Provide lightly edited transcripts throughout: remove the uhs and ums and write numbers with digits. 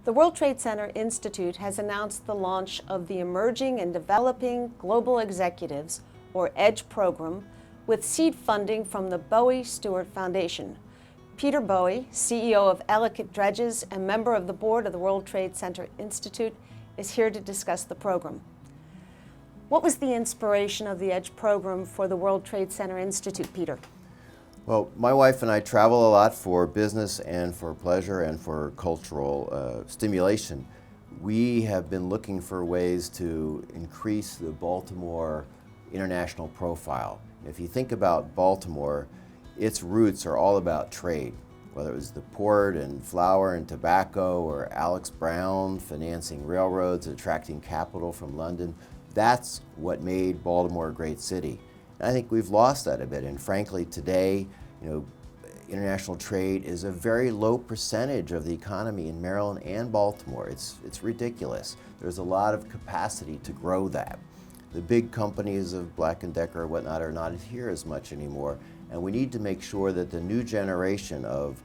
The World Trade Center Institute has announced the launch of the Emerging and Developing Global Executives, or EDGE program, with seed funding from the Bowe Stewart Foundation. Peter Bowe, CEO of Ellicott Dredges and member of the board of the World Trade Center Institute, is here to discuss the program. What was the inspiration of the EDGE program for the World Trade Center Institute, Peter? Well, my wife and I travel a lot for business and for pleasure and for cultural stimulation. We have been looking for ways to increase the Baltimore international profile. If you think about Baltimore, its roots are all about trade, whether it was the port and flour and tobacco, or Alex Brown financing railroads, attracting capital from London. That's what made Baltimore a great city. I think we've lost that a bit, and frankly today, international trade is a very low percentage of the economy in Maryland and Baltimore. It's ridiculous. There's a lot of capacity to grow that. The big companies of Black & Decker or whatnot are not here as much anymore, and we need to make sure that the new generation of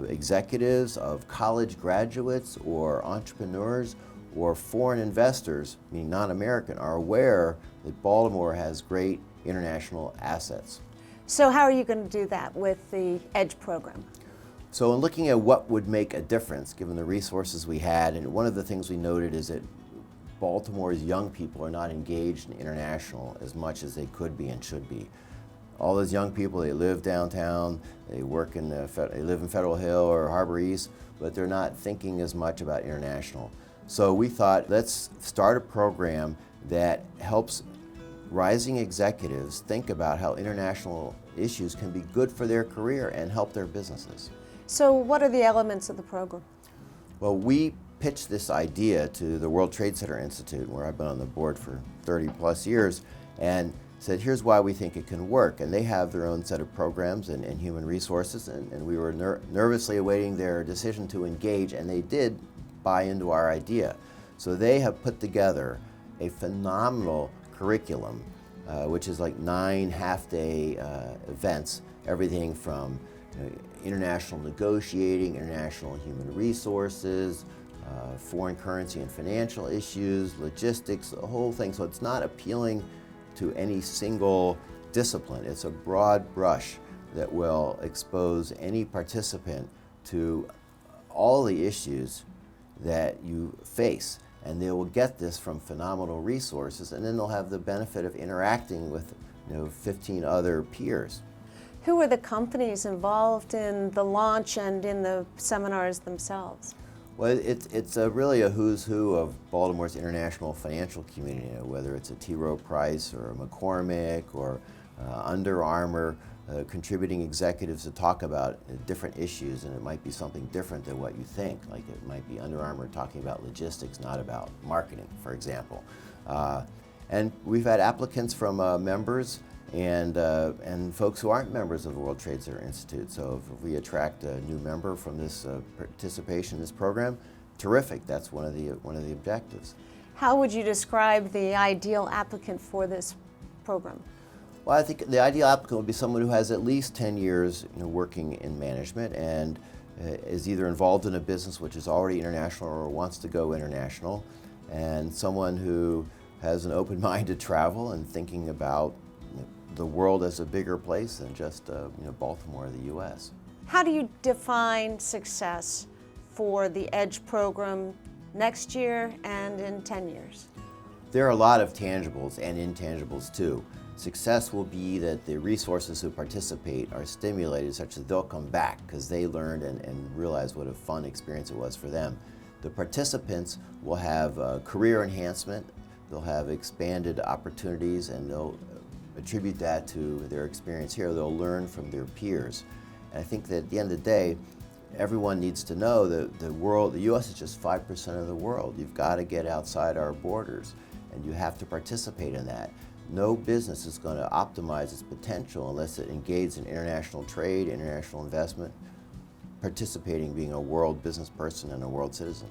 executives, of college graduates or entrepreneurs or foreign investors, meaning non-American, are aware that Baltimore has great international assets. So how are you going to do that with the EDGE program? So in looking at what would make a difference given the resources we had, and one of the things we noted is that Baltimore's young people are not engaged in international as much as they could be and should be. All those young people, they live downtown, they work in they live in Federal Hill or Harbor East, but they're not thinking as much about international. So we thought, let's start a program that helps rising executives think about how international issues can be good for their career and help their businesses. So what are the elements of the program? Well, we pitched this idea to the World Trade Center Institute, where I've been on the board for 30 plus years, and said, here's why we think it can work. And they have their own set of programs and human resources, and we were nervously awaiting their decision to engage, and they did buy into our idea. So they have put together a phenomenal curriculum, which is like 9 half-day events, everything from international negotiating, international human resources, foreign currency and financial issues, logistics, the whole thing. So it's not appealing to any single discipline. It's a broad brush that will expose any participant to all the issues that you face. And they will get this from phenomenal resources, and then they'll have the benefit of interacting with 15 other peers. Who are the companies involved in the launch and in the seminars themselves? Well, it's really a who's who of Baltimore's international financial community, whether it's a T. Rowe Price or a McCormick or Under Armour, contributing executives to talk about different issues, and it might be something different than what you think. Like it might be Under Armour talking about logistics, not about marketing, for example. And we've had applicants from members and folks who aren't members of the World Trade Center Institute. So if we attract a new member from this participation in this program, terrific. That's one of the objectives. How would you describe the ideal applicant for this program? Well, I think the ideal applicant would be someone who has at least 10 years working in management and is either involved in a business which is already international or wants to go international, and someone who has an open mind to travel and thinking about the world as a bigger place than just Baltimore or the U.S. How do you define success for the EDGE program next year and in 10 years? There are a lot of tangibles and intangibles too. Success will be that the resources who participate are stimulated such that they'll come back because they learned and realized what a fun experience it was for them. The participants will have career enhancement, they'll have expanded opportunities, and they'll attribute that to their experience here. They'll learn from their peers. And I think that at the end of the day, everyone needs to know that the U.S. is just 5% of the world. You've got to get outside our borders, and you have to participate in that. No business is going to optimize its potential unless it engages in international trade, international investment, participating, being a world business person and a world citizen.